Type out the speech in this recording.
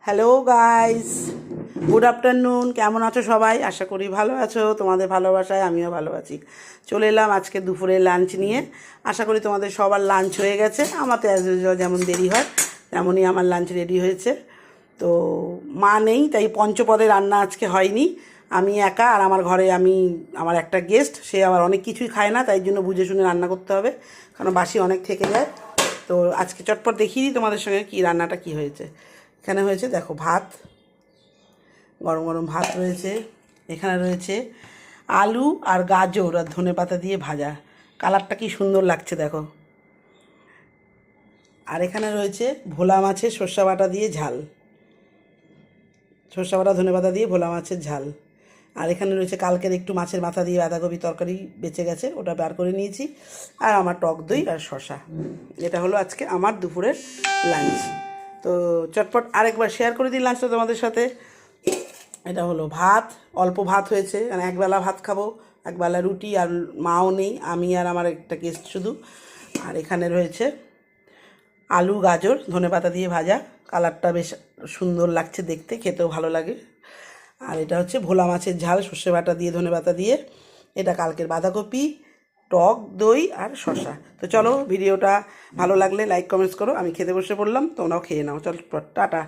Hello guys, good afternoon. কেমন আছো সবাই? আশা করি ভালো আছো। তোমাদের ভালোবাসায় আমিও ভালো আছি। চলে এলাম আজকে দুপুরে লাঞ্চ নিয়ে। আশা করি তোমাদের সবার লাঞ্চ হয়ে গেছে। আমার তো অ্যাজ ইউজুয়াল যেমন দেরি হয় তেমনই আমার লাঞ্চ রেডি হয়েছে। তো মা নেই, তাই পঞ্চপদে রান্না আজকে হয়নি। আমি একা, আর আমার ঘরে আমার একটা গেস্ট, সে আবার অনেক কিছুই খায় না, তাই জন্য বুঝে শুনে রান্না করতে হবে, কারণ বাসি অনেক থেকে যায়। তো আজকে চটপট দেখিয়ে দিই তোমাদের সঙ্গে কী রান্নাটা কী হয়েছে। এখানে হয়েছে দেখো ভাত, গরম গরম ভাত রয়েছে। এখানে রয়েছে আলু আর গাজর আর ধনেপাতা দিয়ে ভাজা, কালারটা কি সুন্দর লাগছে দেখো। আর এখানে রয়েছে ভোলা মাছের সর্ষে বাটা দিয়ে ঝাল, সর্ষে বাটা ধনেপাতা দিয়ে ভোলা মাছের ঝাল। আর এখানে রয়েছে কালকের একটু মাছের মাথা দিয়ে বাঁধাকপি তরকারি বেঁচে গেছে, ওটা বার করে নিয়েছি। আর আমার টক দই আর শশা। এটা হলো আজকে আমার দুপুরের লাঞ্চ। তো চটপট আরেকবার শেয়ার করে দিই লাঞ্চটা তোমাদের সাথে। এটা হলো ভাত, অল্প ভাত হয়েছে, মানে একবেলা ভাত খাবো, একবেলা রুটি। আর মাও নেই, আমি আর আমার একটা গেস্ট শুধু। আর এখানে রয়েছে আলু গাজর ধনেপাতা দিয়ে ভাজা, কালারটা বেশ সুন্দর লাগছে দেখতে, খেতেও ভালো লাগে। আর এটা হচ্ছে ভোলা মাছের ঝাল সর্ষে বাটা দিয়ে ধনেপাতা দিয়ে। এটা কালকের বাঁধাকপি, টক দই আর শশা। তো চলো, ভিডিওটা ভালো লাগলে লাইক কমেন্টস করো। আমি খেতে বসে পড়লাম, তোমরাও খেয়ে নাও। চল টাটা।